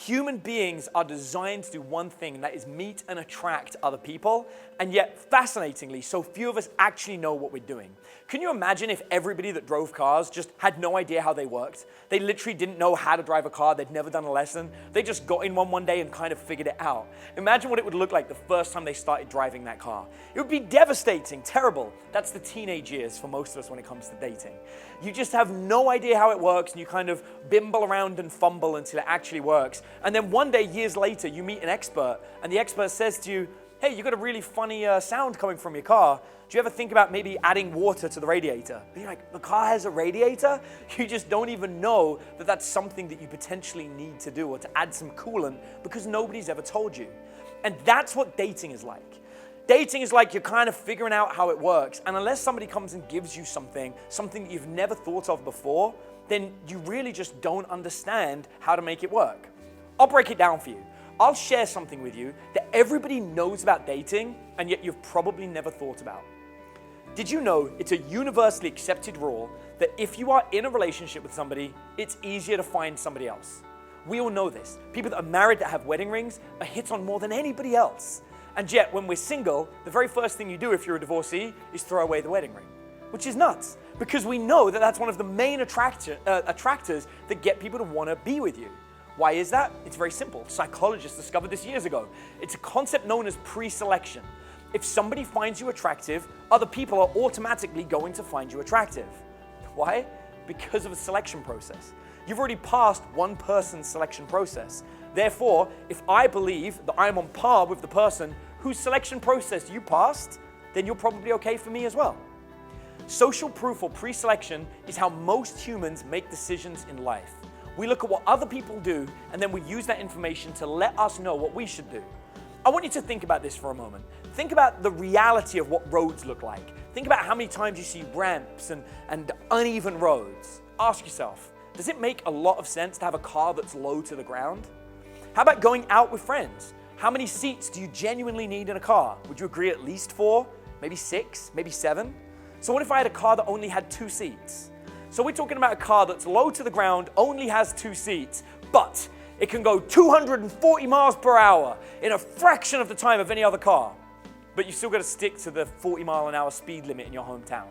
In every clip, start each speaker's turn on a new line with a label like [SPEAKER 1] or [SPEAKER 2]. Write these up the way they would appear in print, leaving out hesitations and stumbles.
[SPEAKER 1] Human beings are designed to do one thing, and that is meet and attract other people. And yet, fascinatingly, so few of us actually know what we're doing. Can you imagine if everybody that drove cars just had no idea how they worked? They literally didn't know how to drive a car. They'd never done a lesson. They just got in one day and kind of figured it out. Imagine what it would look like the first time they started driving that car. It would be devastating, terrible. That's the teenage years for most of us when it comes to dating. You just have no idea how it works, and you kind of bimble around and fumble until it actually works. And then one day, years later, you meet an expert, and the expert says to you, hey, you got a really funny sound coming from your car. Do you ever think about maybe adding water to the radiator? And you're like, the car has a radiator? You just don't even know that that's something that you potentially need to do, or to add some coolant, because nobody's ever told you. And that's what dating is like. Dating is like you're kind of figuring out how it works. And unless somebody comes and gives you something that you've never thought of before, then you really just don't understand how to make it work. I'll break it down for you. I'll share something with you that everybody knows about dating, and yet you've probably never thought about. Did you know it's a universally accepted rule that if you are in a relationship with somebody, it's easier to find somebody else? We all know this. People that are married that have wedding rings are hit on more than anybody else. And yet, when we're single, the very first thing you do if you're a divorcee is throw away the wedding ring, which is nuts, because we know that that's one of the main attractors that get people to want to be with you. Why is that? It's very simple. Psychologists discovered this years ago. It's a concept known as pre-selection. If somebody finds you attractive, other people are automatically going to find you attractive. Why? Because of a selection process. You've already passed one person's selection process. Therefore, if I believe that I'm on par with the person whose selection process you passed, then you're probably okay for me as well. Social proof, or pre-selection, is how most humans make decisions in life. We look at what other people do, and then we use that information to let us know what we should do. I want you to think about this for a moment. Think about the reality of what roads look like. Think about how many times you see ramps and uneven roads. Ask yourself, does it make a lot of sense to have a car that's low to the ground? How about going out with friends? How many seats do you genuinely need in a car? Would you agree at least 4, maybe 6, maybe 7? So what if I had a car that only had 2 seats? So we're talking about a car that's low to the ground, only has 2 seats, but it can go 240 miles per hour in a fraction of the time of any other car. But you still got to stick to the 40 mile an hour speed limit in your hometown.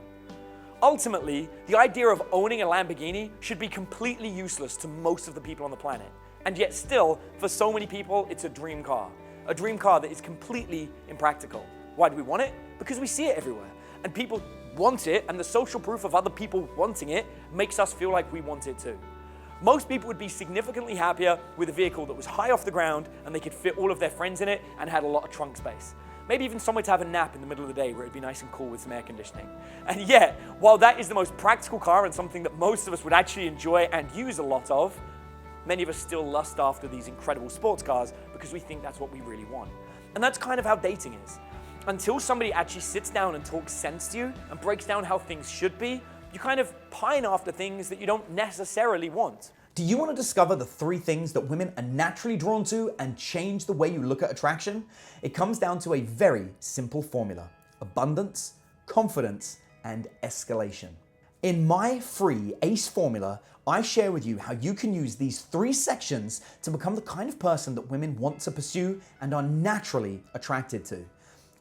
[SPEAKER 1] Ultimately, the idea of owning a Lamborghini should be completely useless to most of the people on the planet. And yet still, for so many people, it's a dream car. A dream car that is completely impractical. Why do we want it? Because we see it everywhere. And people want it, and the social proof of other people wanting it makes us feel like we want it too. Most people would be significantly happier with a vehicle that was high off the ground and they could fit all of their friends in it and had a lot of trunk space. Maybe even somewhere to have a nap in the middle of the day where it'd be nice and cool with some air conditioning. And yet, while that is the most practical car and something that most of us would actually enjoy and use a lot of, many of us still lust after these incredible sports cars because we think that's what we really want. And that's kind of how dating is. Until somebody actually sits down and talks sense to you and breaks down how things should be, you kind of pine after things that you don't necessarily want.
[SPEAKER 2] Do you want to discover the 3 things that women are naturally drawn to and change the way you look at attraction? It comes down to a very simple formula: abundance, confidence, and escalation. In my free ACE formula, I share with you how you can use these 3 sections to become the kind of person that women want to pursue and are naturally attracted to.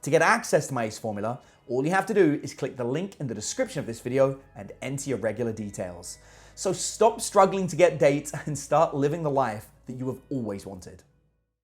[SPEAKER 2] To get access to my ACE formula, all you have to do is click the link in the description of this video and enter your regular details. So stop struggling to get dates and start living the life that you have always wanted.